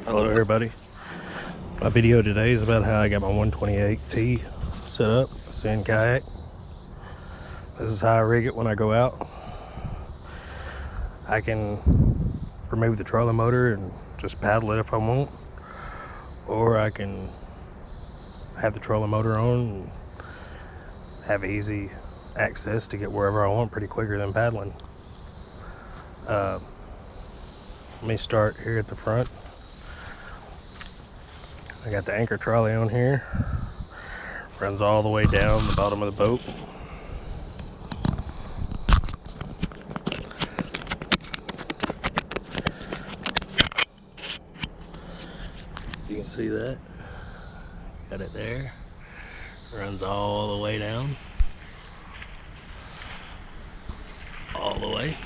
Hello everybody. My video today is about how I got my 128T set up, a sand kayak. This is how I rig it when I go out. I can remove the trolling motor and just paddle it if I want, or I can have the trolling motor on and have easy access to get wherever I want pretty quicker than paddling. Let me start here at the front. I got the anchor trolley on here, runs all the way down the bottom of the boat. You can see that, got it there, runs all the way down, all the way.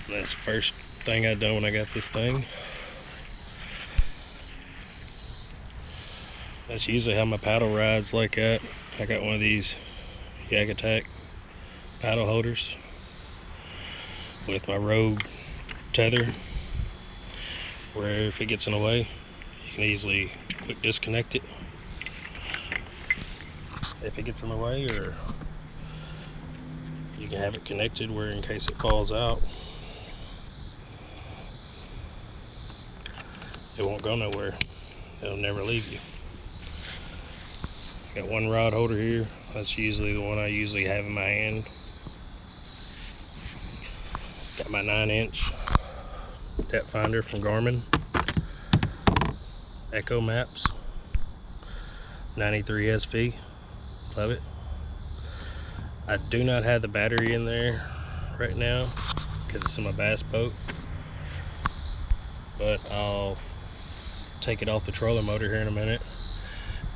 And that's the first thing I done when I got this thing. That's usually how my paddle rides like that. I got one of these Yak Attack paddle holders with my Rogue tether, where if it gets in the way, you can easily quick disconnect it if it gets in the way, or you can have it connected where in case it falls out, it won't go nowhere. It'll never leave you. Got one rod holder here. That's usually the one I usually have in my hand. Got my 9-inch depth finder from Garmin. Echo Maps 93 SV. Love it. I do not have the battery in there right now because it's in my bass boat, but I'll take it off the trolling motor here in a minute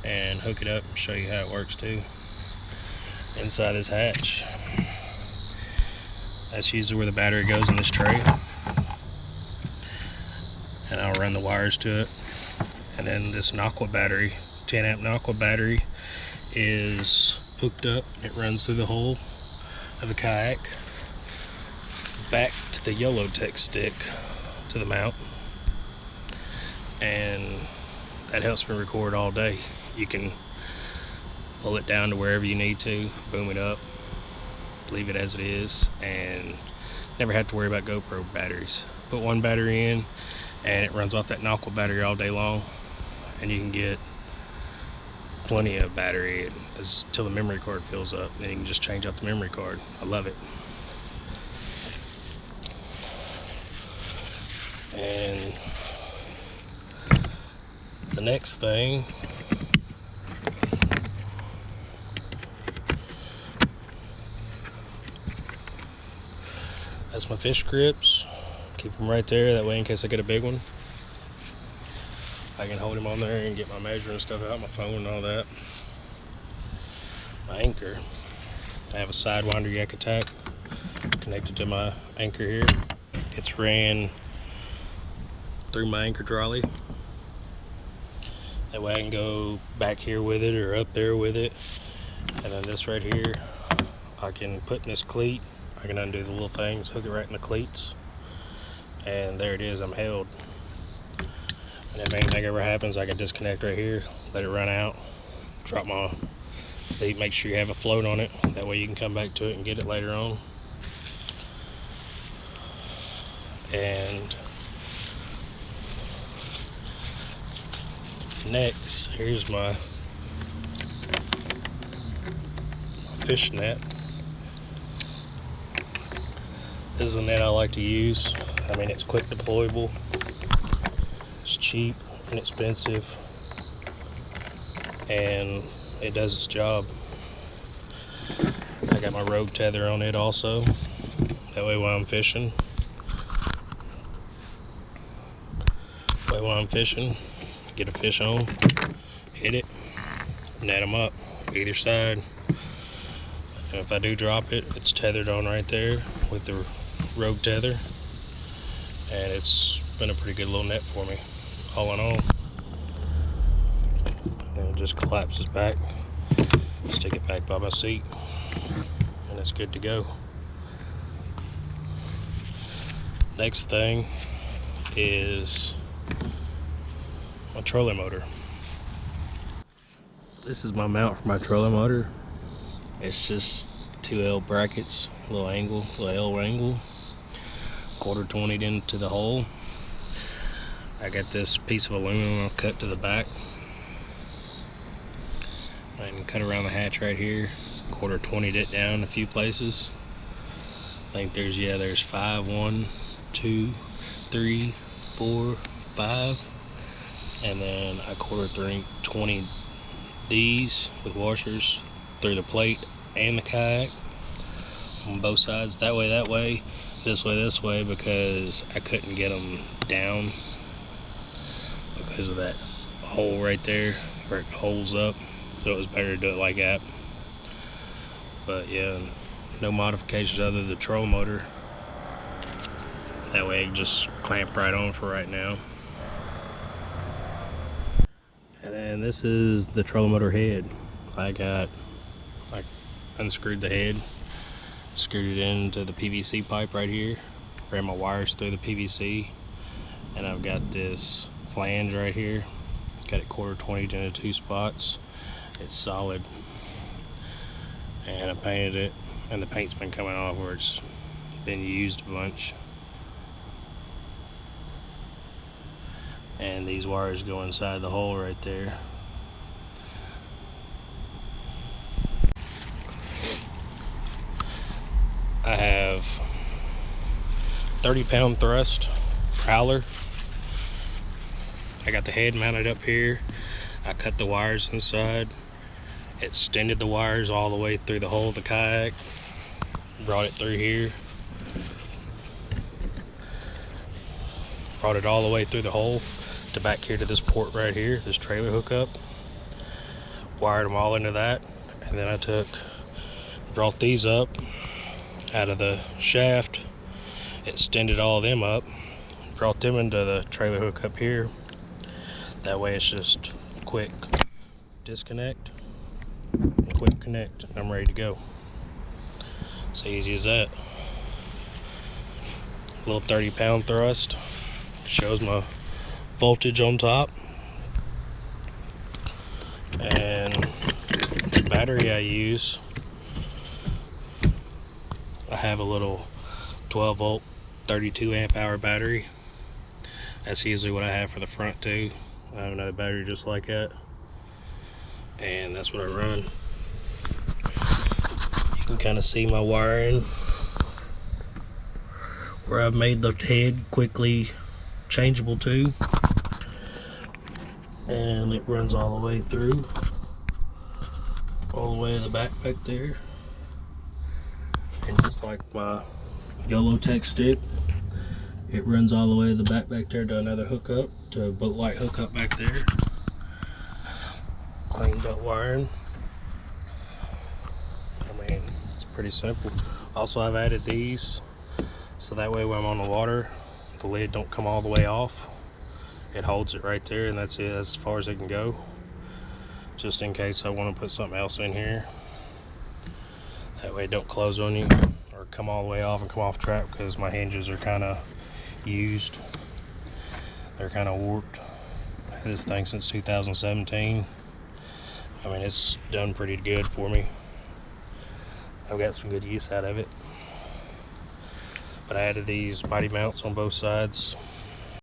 and hook it up and show you how it works too. Inside this hatch, that's usually where the battery goes in this tray, and I'll run the wires to it. And then this Aqua battery, 10 amp Aqua battery, is hooked up. It runs through the hull of the kayak back to the YOLO Tech stick to the mount, and that helps me record all day. You can pull it down to wherever you need to, boom it up, leave it as it is, and never have to worry about GoPro batteries. Put one battery in and it runs off that Aqua battery all day long, and you can get plenty of battery until the memory card fills up. Then you can just change out the memory card. I love it. And the next thing, that's my fish grips. Keep them right there, that way in case I get a big one, I can hold him on there and get my measuring stuff out, my phone and all that. My anchor, I have a Sidewinder Yak Attack connected to my anchor here. It's ran through my anchor trolley. That way I can go back here with it or up there with it. And then this right here, I can put in this cleat. I can undo the little things, hook it right in the cleats, and there it is, I'm held. And if anything ever happens, I can disconnect right here, let it run out, drop my lead, make sure you have a float on it, that way you can come back to it and get it later on. And next, here's my fish net. This is a net I like to use. I mean, it's quick deployable, it's cheap, inexpensive, and it does its job. I got my Rogue tether on it also, that way while I'm fishing, get a fish on, hit it, net them up either side, and if I do drop it, it's tethered on right there with the Rogue tether, and it's been a pretty good little net for me all in all. And it just collapses back, stick it back by my seat, and it's good to go. Next thing is my trolley motor. This is my mount for my trolley motor. It's just 2 L brackets, little L angle, 1/4 into the hole. I got this piece of aluminum I'll cut to the back. I can cut around the hatch right here, 1/4 it down a few places. I think there's 5, 1, 2, 3, 4, 5, and then I 1/4 these with washers through the plate and the kayak on both sides. That way, this way, because I couldn't get them down because of that hole right there where it holds up. So it was better to do it like that. But yeah, no modifications other than the troll motor. That way it can just clamp right on for right now. And then this is the troll motor head. I unscrewed the head, screwed it into the PVC pipe right here, ran my wires through the PVC, and I've got this flange right here. Got it 1/4 into 2 spots. It's solid, and I painted it, and the paint's been coming off where it's been used a bunch. And these wires go inside the hole right there. I have 30-pound thrust prowler. I got the head mounted up here. I cut the wires inside, extended the wires all the way through the hole of the kayak, brought it through here, brought it all the way through the hole to back here to this port right here, this trailer hookup, wired them all into that, and then I brought these up out of the shaft, extended all of them up, brought them into the trailer hookup here. That way it's just quick disconnect, quick connect, and I'm ready to go. It's easy as that. Little 30-pound thrust, shows my voltage on top, and the battery I use, I have a little 12-volt 32 amp hour battery. That's usually what I have for the front too. I have another battery just like that, and that's what I run. You can kind of see my wiring where I've made the head quickly changeable to, and it runs all the way through, all the way to the back there. And just like my YOLO Tech stick, it runs all the way to the back there to another hookup, to a boat light hookup back there. Cleaned up wiring. I mean, it's pretty simple. Also, I've added these so that way when I'm on the water, the lid don't come all the way off. It holds it right there, and that's it. That's as far as it can go, just in case I want to put something else in here. That way it don't close on you or come all the way off and come off track, because my hinges are kind of used. They're kind of warped. I've had this thing since 2017. I mean, it's done pretty good for me. I've got some good use out of it. But I added these body mounts on both sides.